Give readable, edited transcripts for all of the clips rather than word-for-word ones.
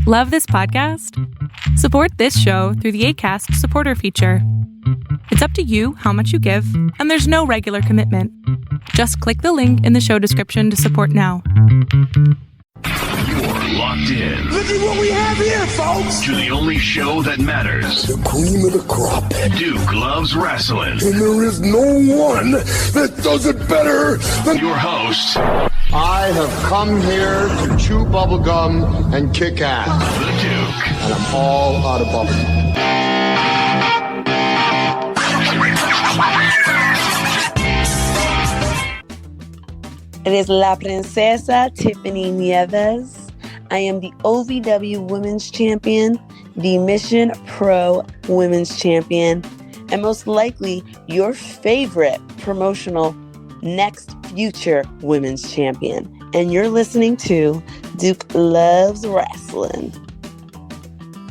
Love this podcast? Support this show through the Acast supporter feature. It's up to you how much you give, and there's no regular commitment. Just click the link in the show description to support now. You're locked in. Look at what we have here, folks. To the only show that matters. The cream of the crop. Duke loves wrestling. And there is no one that does it better than your host. I have come here to chew bubblegum and kick ass. The Duke. And I'm all out of bubblegum. It is La Princesa Tiffany Nieves. I am the OVW Women's Champion, the Mission Pro Women's Champion, and most likely your favorite promotional next future Women's Champion. And you're listening to Duke Loves Wrestling.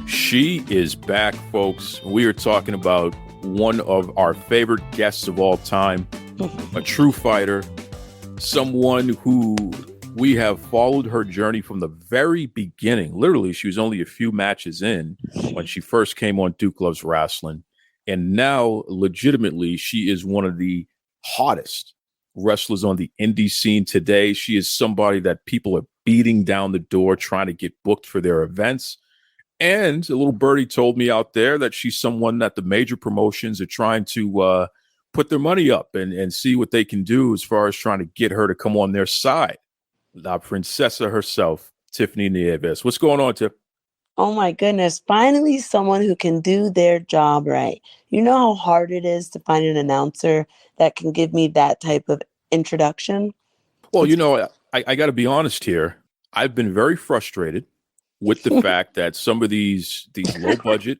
She is back, folks. We are talking about one of our favorite guests of all time, a true fighter, someone who we have followed her journey from the very beginning. Literally, she was only a few matches in when she first came on Duke Loves Wrestling. And now, legitimately, she is one of the hottest wrestlers on the indie scene today. She is somebody that people are beating down the door trying to get booked for their events. And a little birdie told me out there that she's someone that the major promotions are trying to put their money up and see what they can do as far as trying to get her to come on their side. La Princesa herself, Tiffany Nieves. What's going on, Tiff? Oh my goodness. Finally, someone who can do their job right. You know how hard it is to find an announcer that can give me that type of introduction? Well, you know, I got to be honest here. I've been very frustrated with the fact that some of these low budget,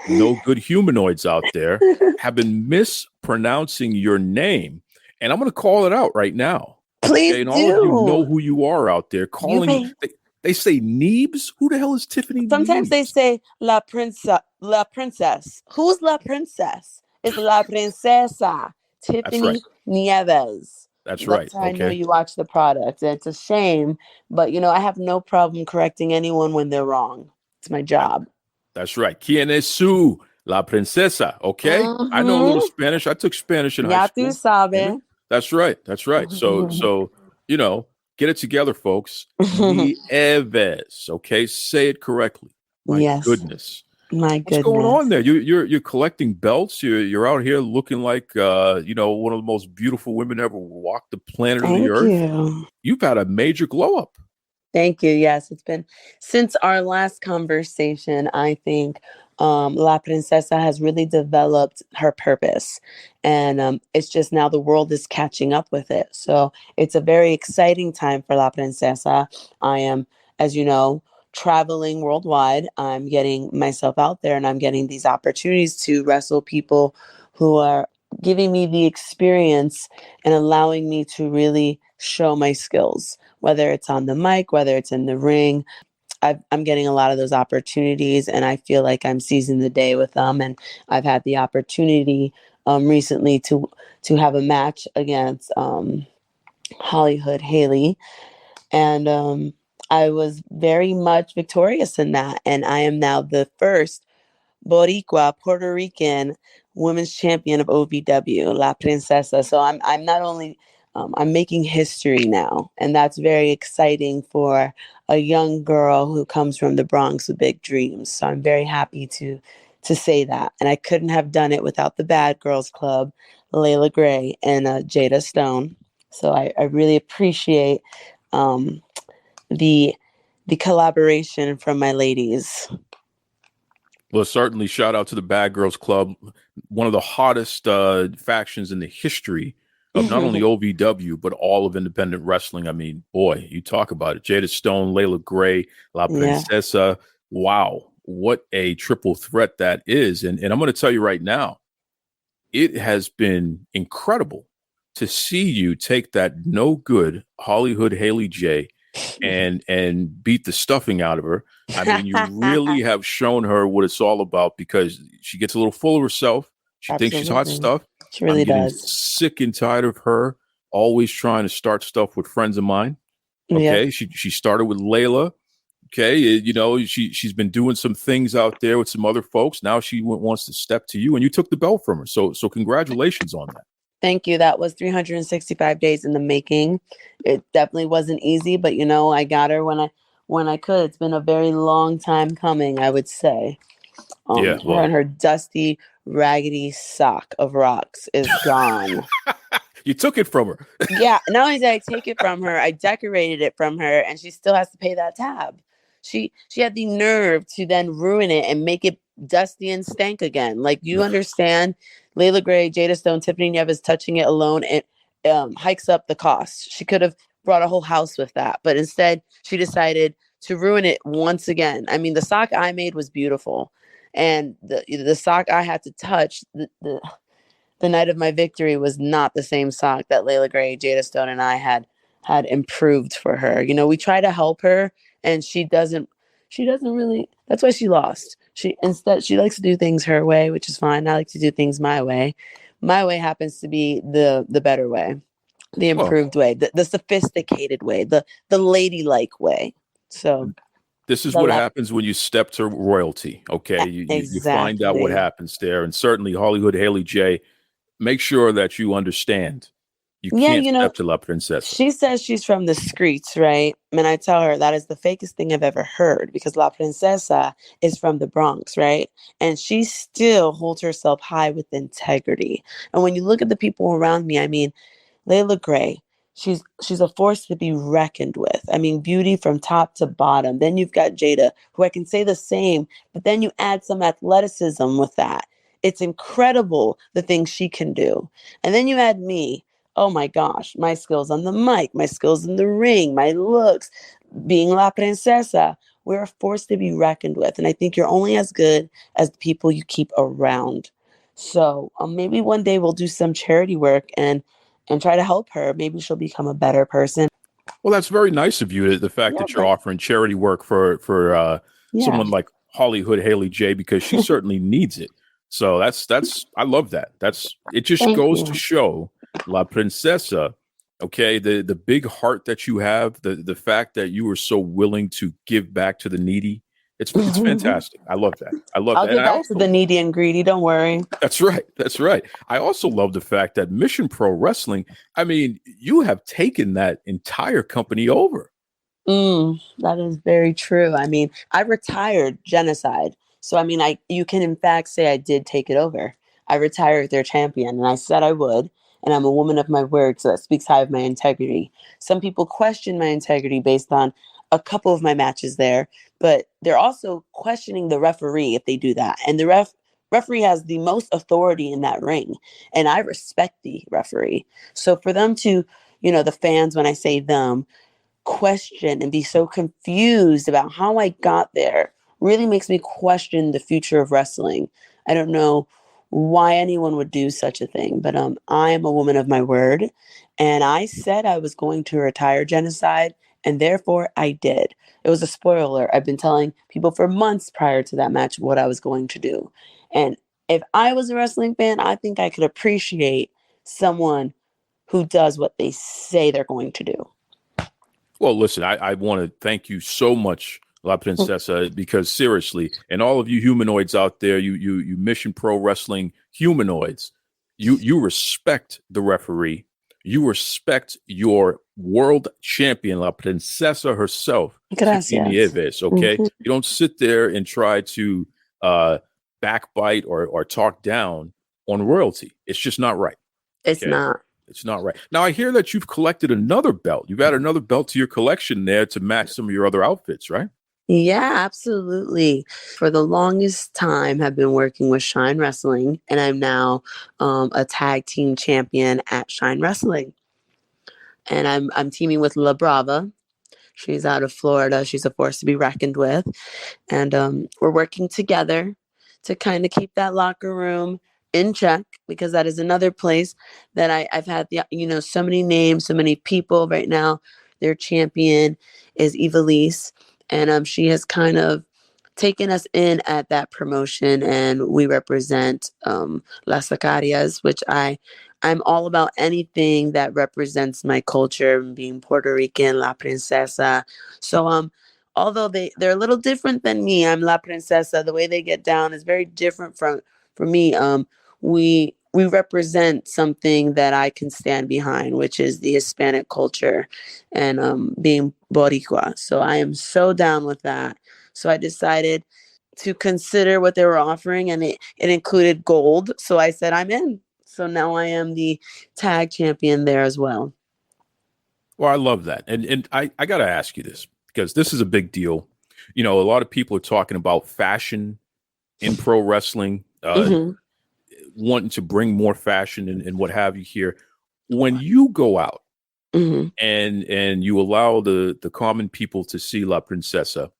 no good humanoids out there have been mispronouncing your name. And I'm going to call it out right now. Please okay? And do. all of you know who you are out there calling. They say Nieves. Who the hell is Tiffany Sometimes Nieves? they say La Princess. Who's La Princess? It's La Princesa Tiffany Nieves. That's right. That's how I know you watch the product. And it's a shame, but I have no problem correcting anyone when they're wrong. It's my job. That's right. ¿Quién es su La Princesa? Okay. Mm-hmm. I know a little Spanish. I took Spanish in high school. Ya tú sabes. That's right. That's right. So, get it together, folks. Nieves. Okay. Say it correctly. My goodness. My goodness. What's going on there? You're collecting belts. You're out here looking like one of the most beautiful women ever walked the planet of the earth. You've had a major glow up. Thank you. Yes, it's been since our last conversation. I think La Princesa has really developed her purpose, and it's just now the world is catching up with it. So it's a very exciting time for La Princesa. I am, as you know, traveling worldwide. I'm getting myself out there, and I'm getting these opportunities to wrestle people who are giving me the experience and allowing me to really show my skills, whether it's on the mic, whether it's in the ring. I'm getting a lot of those opportunities, and I feel like I'm seizing the day with them. And I've had the opportunity recently to have a match against Hollyhood Haley, and I was very much victorious in that. And I am now the first Boricua, Puerto Rican women's champion of OVW, La Princesa. So I'm not only I'm making history now, and that's very exciting for a young girl who comes from the Bronx with big dreams. So I'm very happy to say that. And I couldn't have done it without the Bad Girls Club, Leila Gray and Jada Stone. So I really appreciate the collaboration from my ladies. Well, certainly shout out to the Bad Girls Club, one of the hottest factions in the history of not only OVW, but all of independent wrestling. I mean, boy, you talk about it. Jada Stone, Leila Gray, La Princesa. Yeah. Wow, what a triple threat that is. And I'm going to tell you right now, it has been incredible to see you take that no good Hollyhood Haley J and beat the stuffing out of her. I mean, you really have shown her what it's all about, because she gets a little full of herself. She thinks she's hot stuff. She really does. Sick and tired of her always trying to start stuff with friends of mine. Okay. Yeah. She started with Leila, Okay, she's been doing some things out there with some other folks. Now she wants to step to you, and you took the belt from her. So congratulations on that. Thank you. That was 365 days in the making. It definitely wasn't easy, but I got her when I could. It's been a very long time coming, I would say. Yeah, her and her dusty, raggedy sock of rocks is gone. You took it from her. Yeah, not only did I take it from her, I decorated it from her, and she still has to pay that tab. She had the nerve to then ruin it and make it dusty and stank again. Like, you understand, Leila Gray, Jada Stone, Tiffany Nieves touching it alone, it hikes up the cost. She could have brought a whole house with that, but instead she decided to ruin it once again. I mean, the sock I made was beautiful, and the sock I had to touch the night of my victory was not the same sock that Leila Gray, Jada Stone, and I had improved for her. We try to help her, and she doesn't really. That's why she lost. She likes to do things her way, which is fine. I like to do things my way. My way happens to be the better way, the improved way, the sophisticated way, the ladylike way. So this is what happens when you step to royalty. Okay, you find out what happens there, and certainly Hollyhood, Haley J, make sure that you understand. You can't step to La Princesa. She says she's from the streets, right? And I tell her that is the fakest thing I've ever heard, because La Princesa is from the Bronx, right? And she still holds herself high with integrity. And when you look at the people around me, I mean, Leila Gray, she's a force to be reckoned with. I mean, beauty from top to bottom. Then you've got Jada, who I can say the same, but then you add some athleticism with that. It's incredible the things she can do. And then you add me. Oh my gosh, my skills on the mic, my skills in the ring, my looks, being La Princesa. We're a force to be reckoned with. And I think you're only as good as the people you keep around. So maybe one day we'll do some charity work and try to help her. Maybe she'll become a better person. Well, that's very nice of you, the fact that you're offering charity work for someone like Hollyhood Haley J, because she certainly needs it. So that's I love that. It just goes to show La Princesa, okay, the big heart that you have, the fact that you are so willing to give back to the needy. It's fantastic. I love that. I'll give back to the needy and greedy. Don't worry. That's right. I also love the fact that Mission Pro Wrestling, I mean, you have taken that entire company over. That is very true. I mean, I retired Jennacide. So, I mean, you can in fact say I did take it over. I retired their champion, and I said I would. And I'm a woman of my word, so that speaks high of my integrity. Some people question my integrity based on a couple of my matches there, but they're also questioning the referee if they do that. And the referee has the most authority in that ring, and I respect the referee. So for them to, the fans, when I say them, question and be so confused about how I got there really makes me question the future of wrestling. I don't know why anyone would do such a thing, but I am a woman of my word, and I said I was going to retire Jennacide, and therefore I did. It was a spoiler. I've been telling people for months prior to that match what I was going to do. And if I was a wrestling fan, I think I could appreciate someone who does what they say they're going to do. Well, listen, I want to thank you so much, La Princesa, because seriously, and all of you humanoids out there, you Mission Pro Wrestling humanoids, you respect the referee, you respect your world champion, La Princesa herself, Tiffany Nieves, okay? You don't sit there and try to backbite or talk down on royalty. It's just not right. It's not. It's not right. Now, I hear that you've collected another belt. You've added another belt to your collection there to match some of your other outfits, right? Yeah, absolutely. For the longest time, I've been working with Shine Wrestling, and I'm now a tag team champion at Shine Wrestling. And I'm teaming with La Brava. She's out of Florida. She's a force to be reckoned with. And we're working together to kind of keep that locker room in check, because that is another place that I've had so many names, so many people. Right now, their champion is Ivelisse, and she has kind of taken us in at that promotion, and we represent Las Sicarias, which I'm all about anything that represents my culture, being Puerto Rican, La Princesa. So although they're a little different than me. I'm La Princesa. The way they get down is very different from me. We represent something that I can stand behind, which is the Hispanic culture and being Boricua. So I am so down with that. So I decided to consider what they were offering, and it included gold. So I said, I'm in. So now I am the tag champion there as well. Well, I love that. And I got to ask you this because this is a big deal. You know, a lot of people are talking about fashion in pro wrestling, wanting to bring more fashion and what have you here. When you go out and you allow the common people to see La Princesa,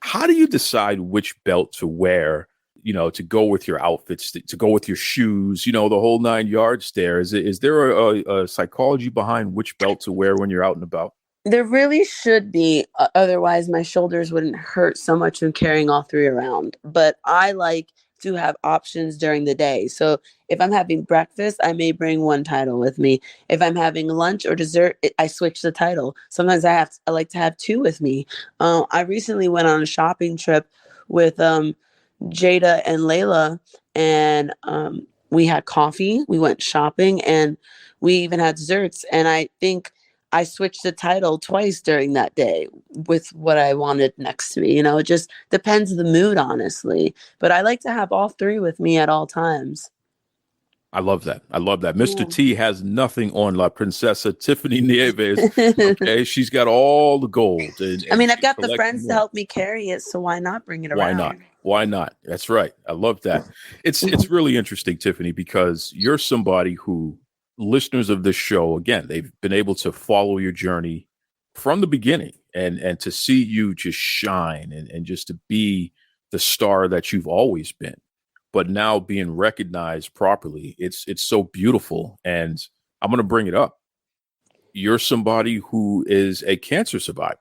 how do you decide which belt to wear, you know, to go with your outfits, to go with your shoes, you know, the whole 9 yards there? Is there a psychology behind which belt to wear when you're out and about? There really should be. Otherwise, my shoulders wouldn't hurt so much from carrying all three around. But I like to have options during the day. So if I'm having breakfast, I may bring one title with me. If I'm having lunch or dessert, I switch the title. Sometimes I like to have two with me. I recently went on a shopping trip with Jada and Leila, and we had coffee. We went shopping, and we even had desserts. And I think I switched the title twice during that day with what I wanted next to me. You know, it just depends on the mood, honestly. But I like to have all three with me at all times. I love that. I love that. Mr. T has nothing on La Princesa Tiffany Nieves. Okay, she's got all the gold. And I mean, I've got the friends to help me carry it, so why not bring it around? Why not? Why not? That's right. I love that. It's really interesting, Tiffany, because you're somebody who listeners of this show, again, they've been able to follow your journey from the beginning and to see you just shine and just to be the star that you've always been, but now being recognized properly. It's so beautiful. And I'm going to bring it up. You're somebody who is a cancer survivor.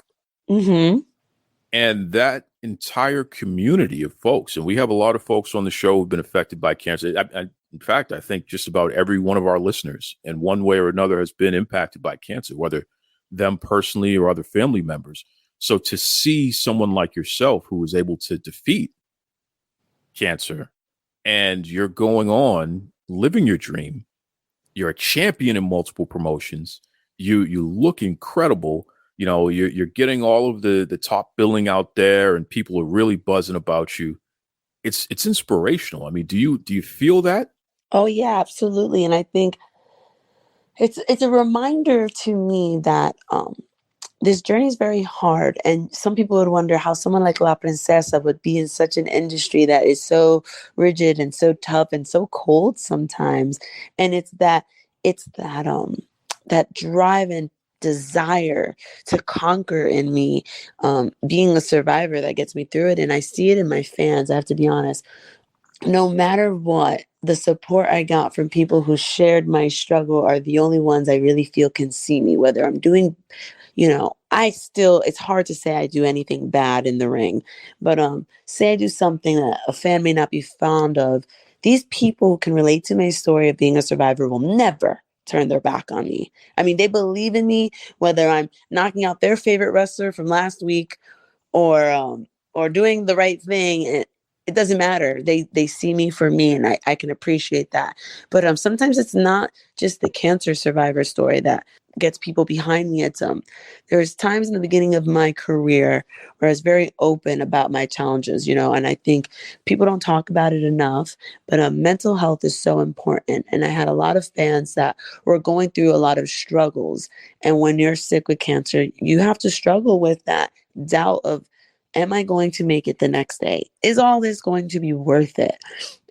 And that entire community of folks, and we have a lot of folks on the show who've been affected by cancer. In fact, I think just about every one of our listeners in one way or another has been impacted by cancer, whether them personally or other family members. So to see someone like yourself who was able to defeat cancer and you're going on living your dream, you're a champion in multiple promotions, you look incredible. You know, you're getting all of the top billing out there and people are really buzzing about you. It's inspirational. I mean, do you feel that? Oh yeah, absolutely. And I think it's a reminder to me that this journey is very hard. And some people would wonder how someone like La Princesa would be in such an industry that is so rigid and so tough and so cold sometimes. And it's that that drive and desire to conquer in me, being a survivor, that gets me through it. And I see it in my fans. I have to be honest. No matter what, the support I got from people who shared my struggle are the only ones I really feel can see me, whether I'm doing, you know, it's hard to say I do anything bad in the ring, but say I do something that a fan may not be fond of. These people who can relate to my story of being a survivor will never turn their back on me. I mean, they believe in me, whether I'm knocking out their favorite wrestler from last week or doing the right thing. It doesn't matter. They see me for me, and I can appreciate that. But sometimes it's not just the cancer survivor story that gets people behind me. It's there's times in the beginning of my career where I was very open about my challenges, you know, and I think people don't talk about it enough, but mental health is so important. And I had a lot of fans that were going through a lot of struggles. And when you're sick with cancer, you have to struggle with that doubt of, am I going to make it the next day? Is all this going to be worth it?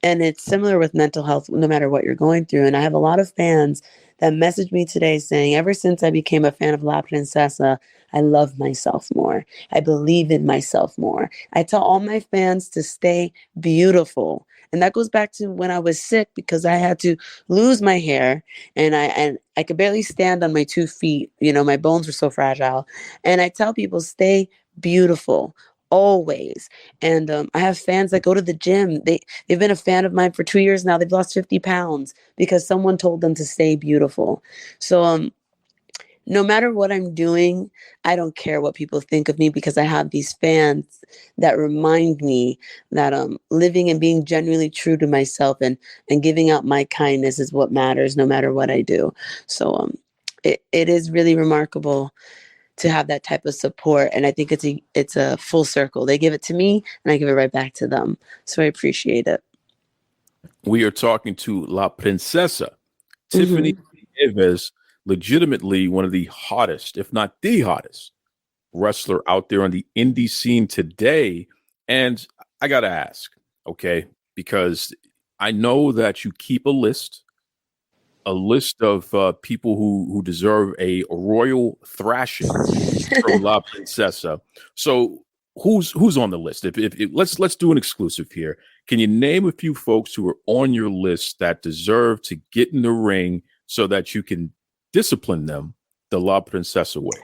And it's similar with mental health, no matter what you're going through. And I have a lot of fans that messaged me today saying, ever since I became a fan of La Princesa, I love myself more. I believe in myself more. I tell all my fans to stay beautiful. And that goes back to when I was sick, because I had to lose my hair and I could barely stand on my 2 feet. You know, my bones were so fragile. And I tell people, stay beautiful. Always. And I have fans that go to the gym. They've been a fan of mine for 2 years now. They've lost 50 pounds because someone told them to stay beautiful. So no matter what I'm doing, I don't care what people think of me because I have these fans that remind me that living and being genuinely true to myself and giving out my kindness is what matters no matter what I do. So it is really remarkable to have that type of support, and I think it's a full circle. They give it to me and I give it right back to them. So I appreciate it. We are talking to La Princesa Tiffany Nieves, legitimately one of the hottest, if not the hottest, wrestler out there on the indie scene today. And I got to ask, okay, because I know that you keep a list of people who deserve a royal thrashing from La Princesa. So who's on the list? If let's do an exclusive here. Can you name a few folks who are on your list that deserve to get in the ring so that you can discipline them the La Princesa way?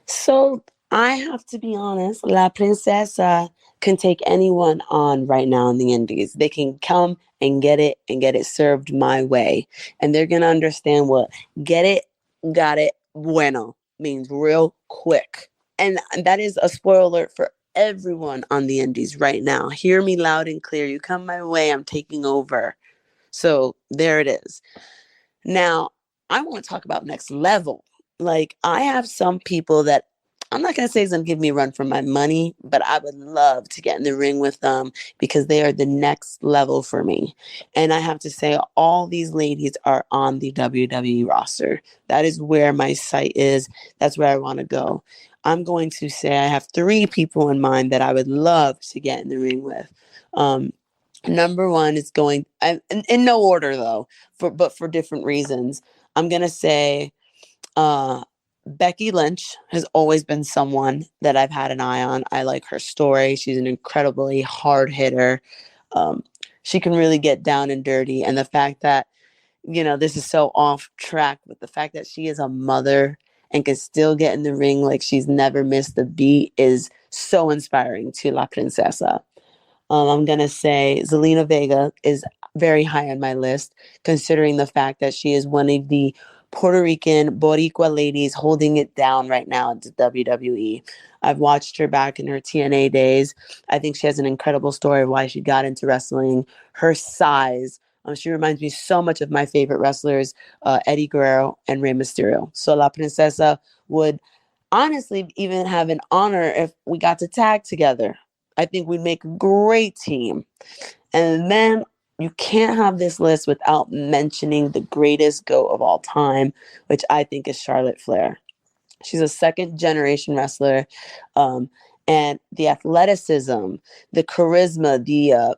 So I have to be honest, La Princesa can take anyone on right now in the indies. They can come and get it served my way. And they're going to understand what get it, got it, bueno means real quick. And that is a spoiler alert for everyone on the indies right now. Hear me loud and clear. You come my way, I'm taking over. So there it is. Now, I want to talk about next level. Like, I have some people that I'm not going to say is going to give me a run for my money, but I would love to get in the ring with them because they are the next level for me. And I have to say, all these ladies are on the WWE roster. That is where my sight is. That's where I want to go. I'm going to say I have 3 people in mind that I would love to get in the ring with. Number one is going in no order though, but for different reasons. I'm going to say Becky Lynch has always been someone that I've had an eye on. I like her story. She's an incredibly hard hitter. She can really get down and dirty. And the fact that, this is so off track, but the fact that she is a mother and can still get in the ring like she's never missed a beat is so inspiring to La Princesa. I'm going to say Zelina Vega is very high on my list, considering the fact that she is one of the Puerto Rican Boricua ladies holding it down right now at the WWE. I've watched her back in her TNA days. I think she has an incredible story of why she got into wrestling. Her size. She reminds me so much of my favorite wrestlers, Eddie Guerrero and Rey Mysterio. So La Princesa would honestly even have an honor if we got to tag together. I think we'd make a great team. And then you can't have this list without mentioning the greatest GOAT of all time, which I think is Charlotte Flair. She's a second-generation wrestler, and the athleticism, the charisma,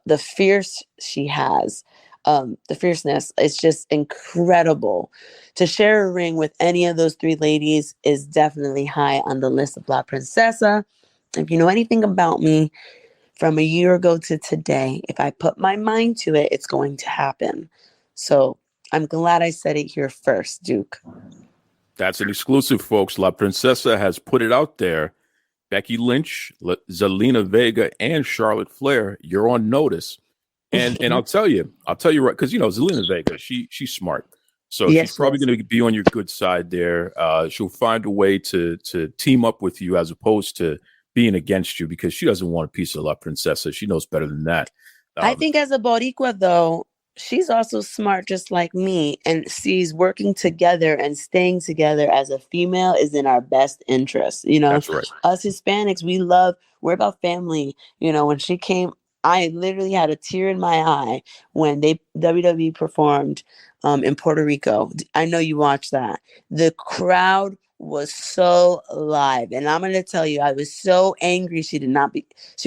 the fierce she has, the fierceness, it's just incredible. To share a ring with any of those 3 ladies is definitely high on the list of La Princesa. If you know anything about me, from a year ago to today, if I put my mind to it, it's going to happen. So I'm glad I said it here first, Duke. That's an exclusive, folks. La Princesa has put it out there. Becky Lynch, Zelina Vega, and Charlotte Flair, you're on notice. And I'll tell you right, because Zelina Vega, she's smart. So yes, she's probably going to be on your good side there. She'll find a way to team up with you as opposed to being against you, because she doesn't want a piece of La Princesa. She knows better than that. I think as a Boricua, though, she's also smart just like me, and sees working together and staying together as a female is in our best interest. That's right. Us Hispanics, we're about family. When she came, I literally had a tear in my eye when WWE performed in Puerto Rico. I know you watched that. The crowd was so live, and I'm going to tell you, I was so angry she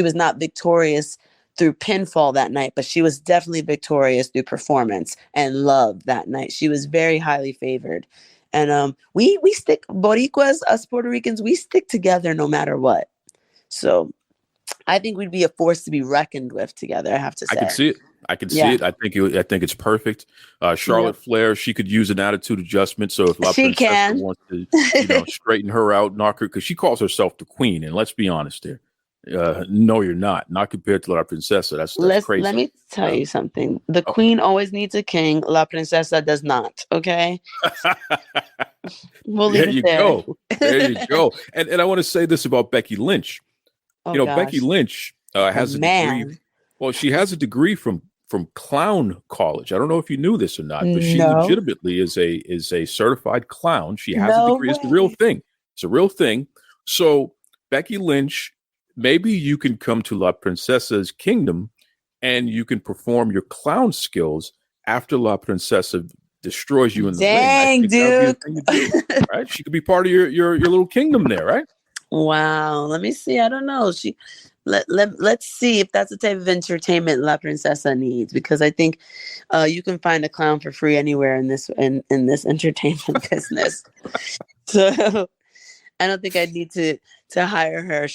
was not victorious through pinfall that night, but she was definitely victorious through performance and love that night. She was very highly favored. And we stick, Boricuas, us Puerto Ricans, we stick together no matter what. So I think we'd be a force to be reckoned with together, I have to say. I can see it. I can see it. I think it's perfect. Charlotte Flair, she could use an attitude adjustment. So if La Princesa wants to, straighten her out, knock her, because she calls herself the queen. And let's be honest here, No, you're not. Not compared to La Princesa. That's crazy. Let me tell you something. The queen always needs a king. La Princesa does not. Okay. We'll leave There it you there. go. There you go. And I want to say this about Becky Lynch. Oh, Becky gosh. Lynch has a degree. Man. Well, she has a degree from clown college. I don't know if you knew this or not, but she No. legitimately is a certified clown. She has a No degree. It's the real way. thing. It's a real thing. So Becky Lynch, maybe you can come to La Princesa's kingdom and you can perform your clown skills after La Princesa destroys you in the ring. Dang, I think that dude. would be a thing to do, right? She could be part of your little kingdom there, right? Wow. Let me see. I don't know. Let's see if that's the type of entertainment La Princesa needs, because I think you can find a clown for free anywhere in this entertainment business. So I don't think I need to hire her.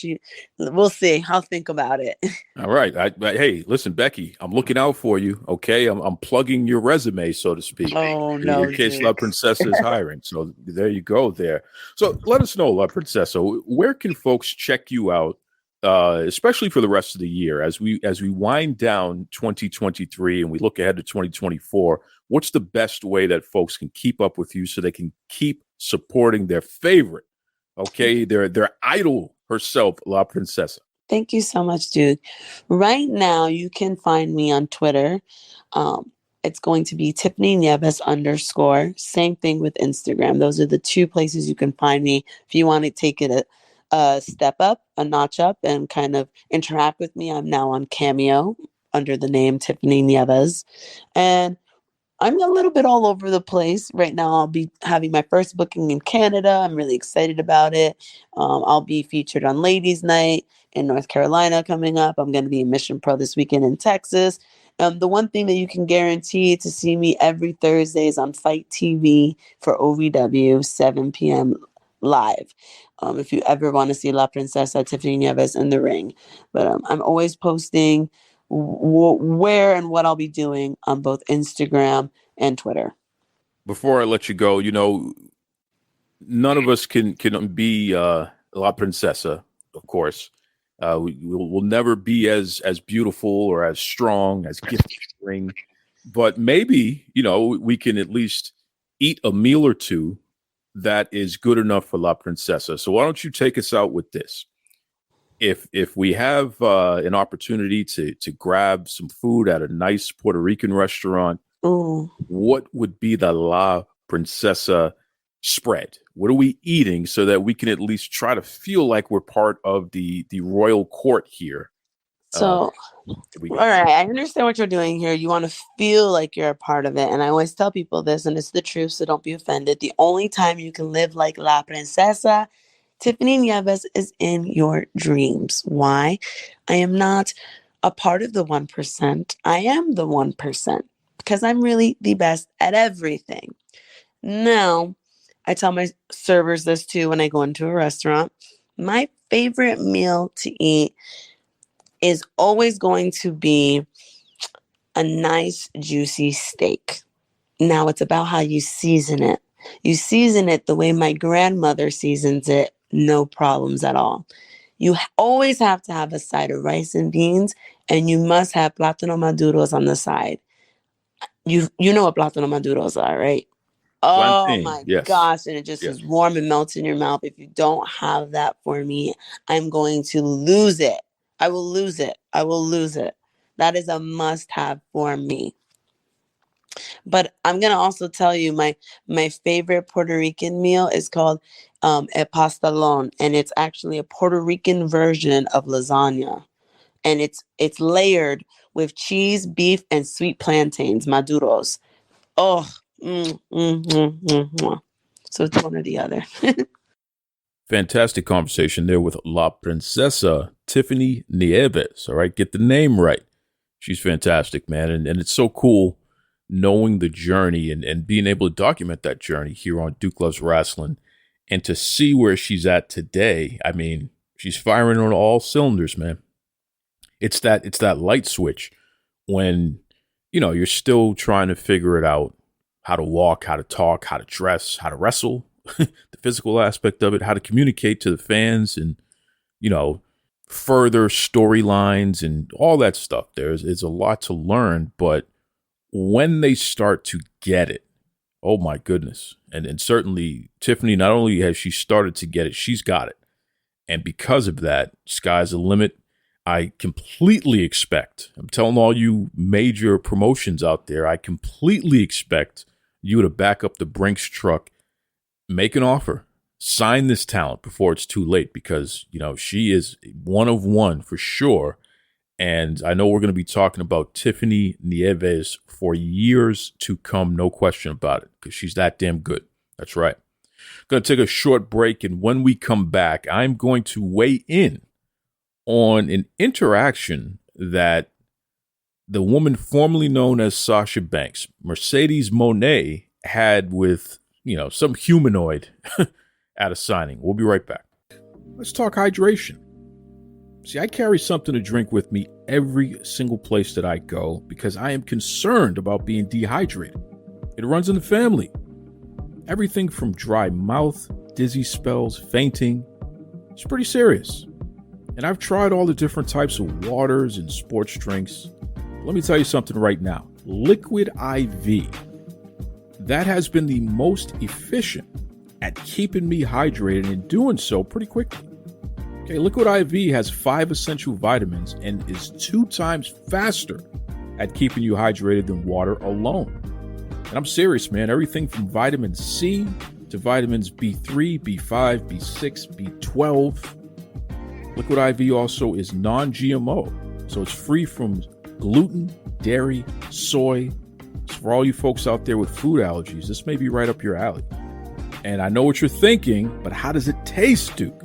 We'll see. I'll think about it. All right. Hey, listen, Becky, I'm looking out for you. Okay, I'm plugging your resume, so to speak. Oh no, in case dude. La Princesa is hiring. So there you go. There. So let us know, La Princesa, where can folks check you out, especially for the rest of the year as we wind down 2023 and we look ahead to 2024. What's the best way that folks can keep up with you so they can keep supporting their favorite? Okay, their idol herself, La Princesa. Thank you so much, dude. Right now, you can find me on Twitter. It's going to be Tiffany Nieves _. Same thing with Instagram. Those are the two places you can find me if you want to take it a step up, a notch up, and kind of interact with me. I'm now on Cameo under the name Tiffany Nieves, and I'm a little bit all over the place right now. I'll be having my first booking in Canada. I'm really excited about it. I'll be featured on Ladies Night in North Carolina coming up. I'm going to be in Mission Pro this weekend in Texas. The one thing that you can guarantee to see me every Thursday is on Fight TV for OVW, 7 p.m. live. If you ever want to see La Princesa Tiffany Nieves in the ring. But I'm always posting where and what I'll be doing on both Instagram and Twitter. Before I let you go, none of us can be La Princesa, of course. We'll never be as beautiful or as strong as gifted ring, but maybe we can at least eat a meal or two that is good enough for La Princesa. So why don't you take us out with this? If we have an opportunity to grab some food at a nice Puerto Rican restaurant, Ooh. What would be the La Princesa spread? What are we eating so that we can at least try to feel like we're part of the royal court here? So, all right, I understand what you're doing here. You want to feel like you're a part of it. And I always tell people this, and it's the truth, so don't be offended. The only time you can live like La Princesa Tiffany Nieves is in your dreams. Why? I am not a part of the 1%. I am the 1% because I'm really the best at everything. Now, I tell my servers this too when I go into a restaurant. My favorite meal to eat is always going to be a nice, juicy steak. Now, it's about how you season it. You season it the way my grandmother seasons it. No problems at all. You always have to have a side of rice and beans, and you must have plátano maduros on the side. You know what plátano maduros are, right? Oh Plantain, my yes. gosh, and it just is warm and melts in your mouth. If you don't have that for me, I'm going to lose it. I will lose it. I will lose it. That is a must-have for me. But I'm going to also tell you my favorite Puerto Rican meal is called el pastelón, and it's actually a Puerto Rican version of lasagna. And it's layered with cheese, beef, and sweet plantains, maduros. Oh, So it's one or the other. Fantastic conversation there with La Princesa Tiffany Nieves. All right, get the name right. She's fantastic, man. And it's so cool knowing the journey and being able to document that journey here on Duke Loves Rasslin, and to see where she's at today. I mean, she's firing on all cylinders, man. It's that light switch when, you're still trying to figure it out, how to walk, how to talk, how to dress, how to wrestle, the physical aspect of it, how to communicate to the fans and, further storylines and all that stuff. There's a lot to learn, but when they start to get it, oh my goodness. And certainly Tiffany, not only has she started to get it, she's got it. And because of that, sky's the limit. I completely expect, I'm telling all you major promotions out there, I completely expect you to back up the Brinks truck, make an offer, sign this talent before it's too late, because, you know, she is one of one for sure. And I know we're going to be talking about Tiffany Nieves for years to come, no question about it, because she's that damn good. That's right. Going to take a short break, and when we come back, I'm going to weigh in on an interaction that the woman formerly known as Sasha Banks, Mercedes Moné, had with, you know, some humanoid at a signing. We'll be right back. Let's talk hydration. See, I carry something to drink with me every single place that I go because I am concerned about being dehydrated. It runs in the family. Everything from dry mouth, dizzy spells, fainting. It's pretty serious. And I've tried all the different types of waters and sports drinks. Let me tell you something right now. Liquid IV. That has been the most efficient at keeping me hydrated and doing so pretty quickly. Okay, Liquid IV has 5 essential vitamins and is 2 times faster at keeping you hydrated than water alone. And I'm serious, man. Everything from vitamin C to vitamins B3, B5, B6, B12. Liquid IV also is non-GMO, so it's free from gluten, dairy, soy. So for all you folks out there with food allergies, this may be right up your alley. And I know what you're thinking, but how does it taste, Duke?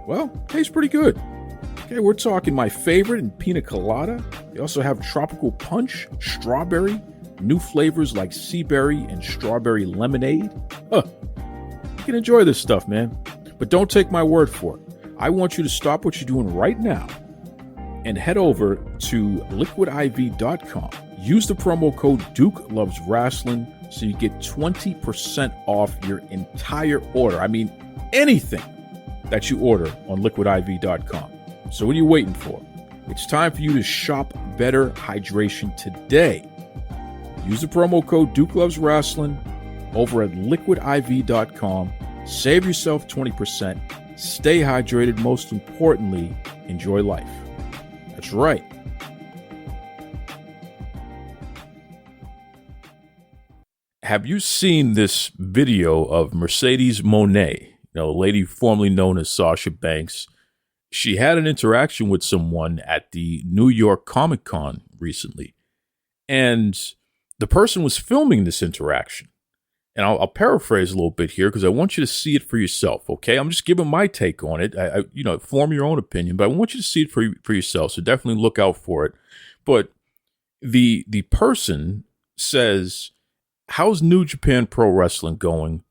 Well, it tastes pretty good. Okay, we're talking my favorite in pina colada. They also have tropical punch, strawberry, new flavors like sea berry and strawberry lemonade. You can enjoy this stuff, man. But don't take my word for it. I want you to stop what you're doing right now and head over to liquidiv.com. Use the promo code Duke Loves Rasslin so you get 20% off your entire order. I mean, anything that you order on liquidiv.com. So what are you waiting for? It's time for you to shop better hydration today. Use the promo code Duke Loves Rasslin over at liquidiv.com. Save yourself 20%. Stay hydrated. Most importantly, enjoy life. That's right. Have you seen this video of Mercedes Moné, a lady formerly known as Sasha Banks? She had an interaction with someone at the New York Comic Con recently, and the person was filming this interaction. And I'll paraphrase a little bit here because I want you to see it for yourself, okay? I'm just giving my take on it. Form your own opinion, but I want you to see it for yourself, so definitely look out for it. But the person says, "How's New Japan Pro Wrestling going?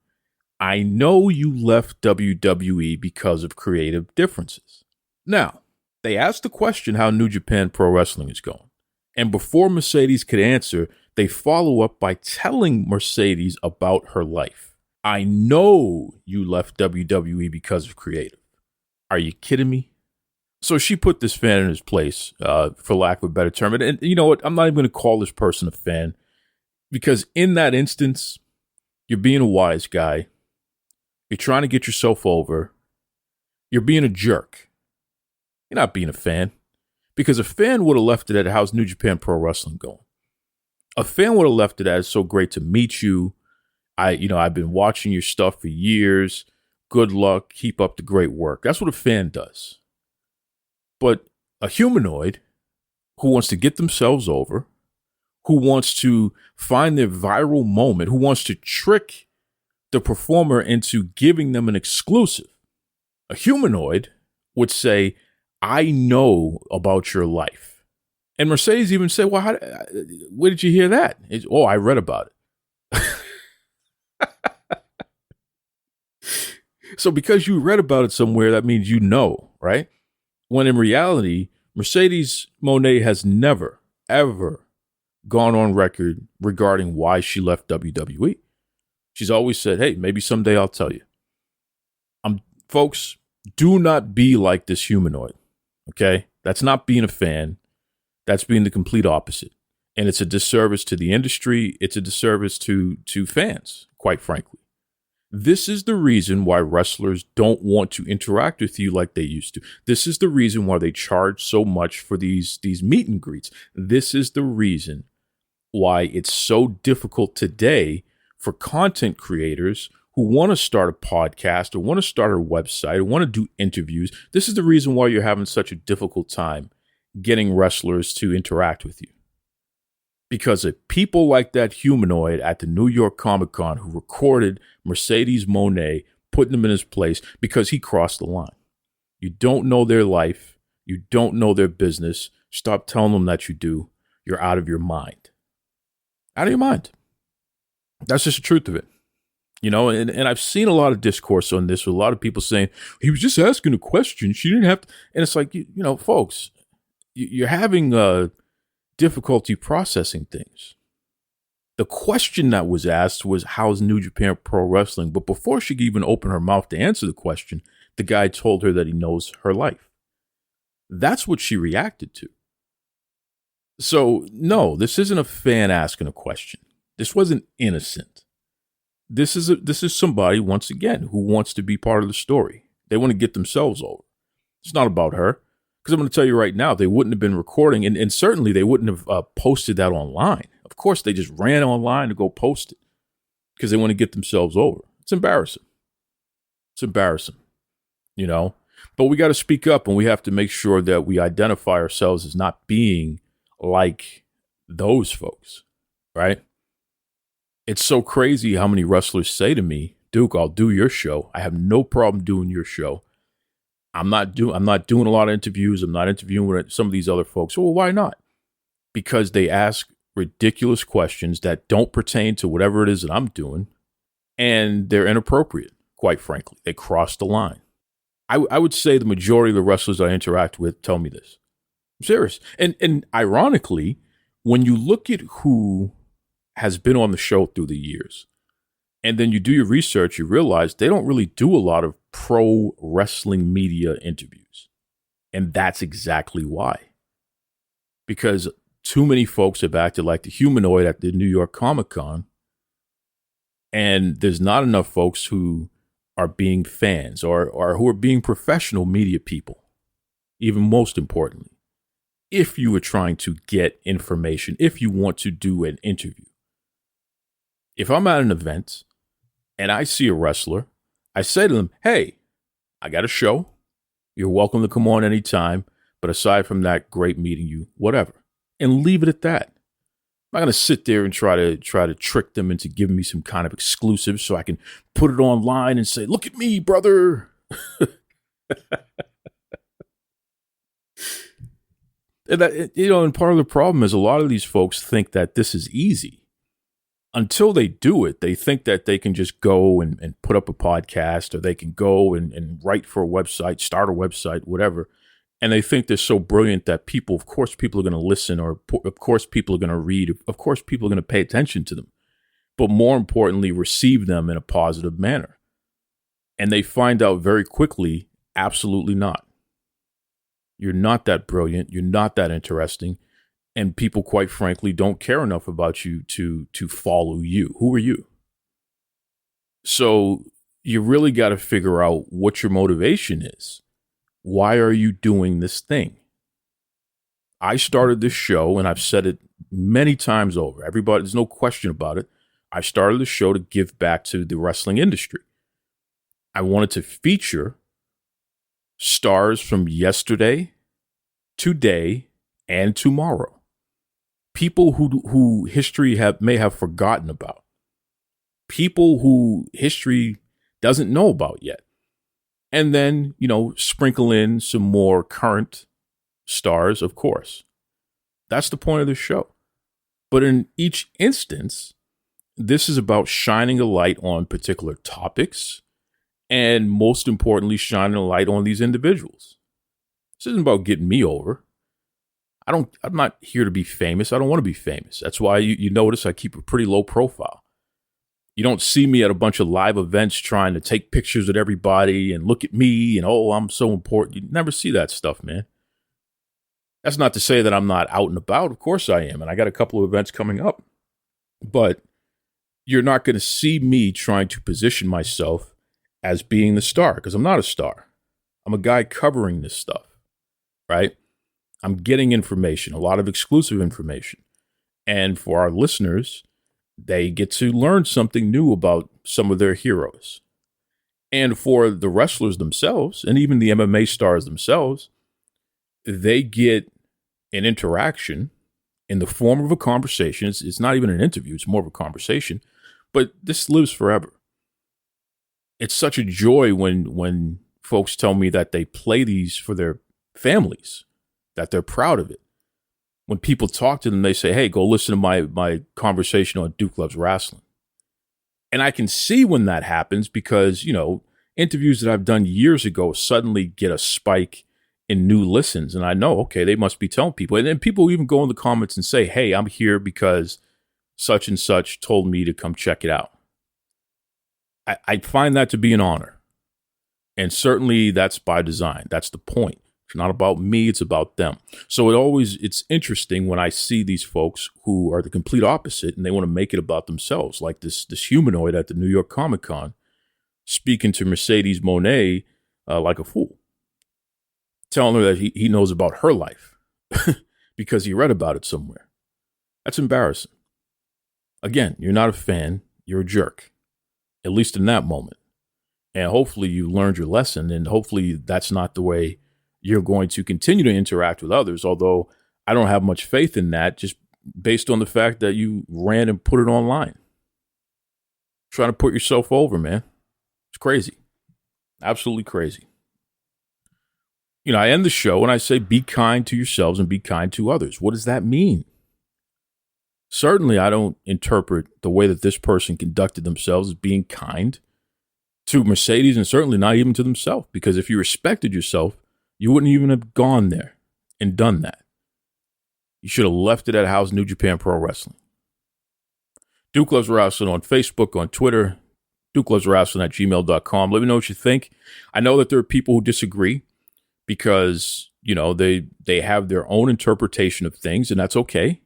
I know you left WWE because of creative differences." Now, they asked the question how New Japan Pro Wrestling is going. And before Mercedes could answer, they follow up by telling Mercedes about her life. "I know you left WWE because of creative. Are you kidding me?" So she put this fan in his place, for lack of a better term. And you know what? I'm not even going to call this person a fan, because in that instance, you're being a wise guy. You're trying to get yourself over. You're being a jerk. You're not being a fan. Because a fan would have left it at "How's New Japan Pro Wrestling going?" A fan would have left it at "It's so great to meet you. I've been watching your stuff for years. Good luck. Keep up the great work." That's what a fan does. But a humanoid who wants to get themselves over, who wants to find their viral moment, who wants to trick the performer into giving them an exclusive, a humanoid would say, "I know about your life." And Mercedes even said, "Well, where did you hear that?" I read about it. So because you read about it somewhere, that means you know, right? When in reality, Mercedes Moné has never, ever gone on record regarding why she left WWE. She's always said, "Hey, maybe someday I'll tell you." Folks, do not be like this humanoid. Okay? That's not being a fan. That's being the complete opposite. And it's a disservice to the industry. It's a disservice to fans, quite frankly. This is the reason why wrestlers don't want to interact with you like they used to. This is the reason why they charge so much for these meet and greets. This is the reason why it's so difficult today for content creators who want to start a podcast or want to start a website or want to do interviews. This is the reason why you're having such a difficult time getting wrestlers to interact with you. Because of people like that humanoid at the New York Comic Con who recorded Mercedes Moné, putting him in his place because he crossed the line. You don't know their life. You don't know their business. Stop telling them that you do. You're out of your mind. Out of your mind. That's just the truth of it. You know, and I've seen a lot of discourse on this with a lot of people saying, he was just asking a question. She didn't have to. And it's like, you know, folks, you're having difficulty processing things. The question that was asked was, how's New Japan Pro Wrestling? But before she could even open her mouth to answer the question, the guy told her that he knows her life. That's what she reacted to. So, no, this isn't a fan asking a question. This wasn't innocent. This is somebody, once again, who wants to be part of the story. They want to get themselves over. It's not about her. Because I'm going to tell you right now, they wouldn't have been recording, and certainly they wouldn't have posted that online. Of course, they just ran online to go post it because they want to get themselves over. It's embarrassing. It's embarrassing, you know. But we got to speak up, and we have to make sure that we identify ourselves as not being like those folks, right? It's so crazy how many wrestlers say to me, Duke, I'll do your show. I have no problem doing your show. I'm not doing a lot of interviews. I'm not interviewing with some of these other folks. Well, why not? Because they ask ridiculous questions that don't pertain to whatever it is that I'm doing, and they're inappropriate, quite frankly. They cross the line. I would say the majority of the wrestlers I interact with tell me this. I'm serious. And ironically, when you look at who has been on the show through the years, and then you do your research, you realize they don't really do a lot of pro wrestling media interviews. And that's exactly why. Because too many folks have acted like the humanoid at the New York Comic Con. And there's not enough folks who are being fans or who are being professional media people. Even most importantly, if you are trying to get information, if you want to do an interview. If I'm at an event and I see a wrestler, I say to them, hey, I got a show. You're welcome to come on anytime. But aside from that, great meeting you, whatever. And leave it at that. I'm not going to sit there and try to trick them into giving me some kind of exclusive so I can put it online and say, look at me, brother. And that, you know, and part of the problem is a lot of these folks think that this is easy. Until they do it, they think that they can just go and put up a podcast, or they can go and write for a website, start a website, whatever. And they think they're so brilliant that of course people are going to listen, or of course people are going to read, of course people are going to pay attention to them. But more importantly, receive them in a positive manner. And they find out very quickly, absolutely not. You're not that brilliant. You're not that interesting. And people, quite frankly, don't care enough about you to follow you. Who are you? So you really got to figure out what your motivation is. Why are you doing this thing? I started this show, and I've said it many times over. Everybody, there's no question about it. I started the show to give back to the wrestling industry. I wanted to feature stars from yesterday, today, and tomorrow. People who history may have forgotten about. People who history doesn't know about yet. And then, you know, sprinkle in some more current stars, of course. That's the point of the show. But in each instance, this is about shining a light on particular topics, and most importantly, shining a light on these individuals. This isn't about getting me over. I'm not here to be famous. I don't want to be famous. That's why you notice I keep a pretty low profile. You don't see me at a bunch of live events trying to take pictures with everybody and look at me and, oh, I'm so important. You never see that stuff, man. That's not to say that I'm not out and about. Of course I am. And I got a couple of events coming up. But you're not going to see me trying to position myself as being the star, because I'm not a star. I'm a guy covering this stuff, right? I'm getting information, a lot of exclusive information. And for our listeners, they get to learn something new about some of their heroes. And for the wrestlers themselves, and even the MMA stars themselves, they get an interaction in the form of a conversation. It's not even an interview, it's more of a conversation. But this lives forever. It's such a joy when folks tell me that they play these for their families, that they're proud of it. When people talk to them, they say, hey, go listen to my conversation on Duke Loves Rasslin. And I can see when that happens because, interviews that I've done years ago suddenly get a spike in new listens. And I know, okay, they must be telling people. And then people even go in the comments and say, hey, I'm here because such and such told me to come check it out. I find that to be an honor. And certainly that's by design. That's the point. It's not about me, it's about them. So it's interesting when I see these folks who are the complete opposite and they want to make it about themselves, like this humanoid at the New York Comic Con speaking to Mercedes Moné like a fool, telling her that he knows about her life because he read about it somewhere. That's embarrassing. Again, you're not a fan, you're a jerk, at least in that moment. And hopefully you learned your lesson, and hopefully that's not the way you're going to continue to interact with others, although I don't have much faith in that just based on the fact that you ran and put it online. Trying to put yourself over, man. It's crazy. Absolutely crazy. I end the show and I say, be kind to yourselves and be kind to others. What does that mean? Certainly, I don't interpret the way that this person conducted themselves as being kind to Mercedes, and certainly not even to themselves, because if you respected yourself, you wouldn't even have gone there and done that. You should have left it at House New Japan Pro Wrestling. Duke Loves Wrestling on Facebook, on Twitter, DukeLovesWrestling@gmail.com. Let me know what you think. I know that there are people who disagree because, they have their own interpretation of things, and that's okay.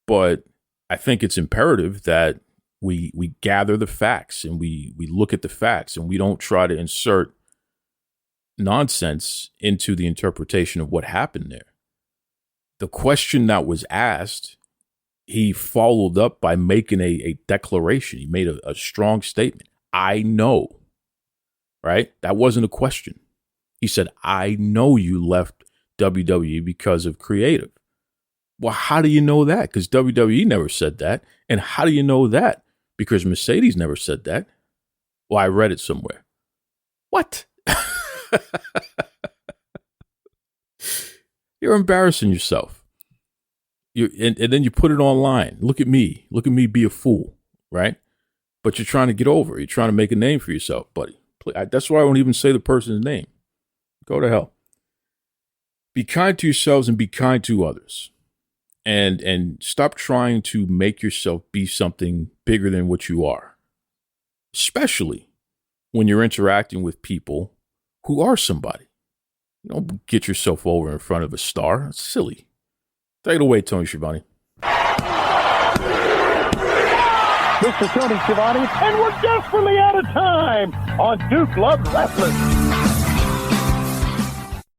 But I think it's imperative that we gather the facts and we look at the facts and we don't try to insert nonsense into the interpretation of what happened there. The question that was asked, he followed up by making a declaration. He made a strong statement. I know, right? That wasn't a question. He said, I know you left WWE because of creative. Well, how do you know that? Because WWE never said that. And how do you know that? Because Mercedes never said that. Well, I read it somewhere. What? You're embarrassing yourself. And then you put it online. Look at me. Look at me be a fool, right? But you're trying to get over it. You're trying to make a name for yourself, buddy. That's why I won't even say the person's name. Go to hell. Be kind to yourselves and be kind to others. And stop trying to make yourself be something bigger than what you are. Especially when you're interacting with people who are somebody. You don't get yourself over in front of a star. It's silly. Take it away, Tony Schiavone. This is Tony Schiavone, and we're desperately out of time on Duke Loves Wrestling.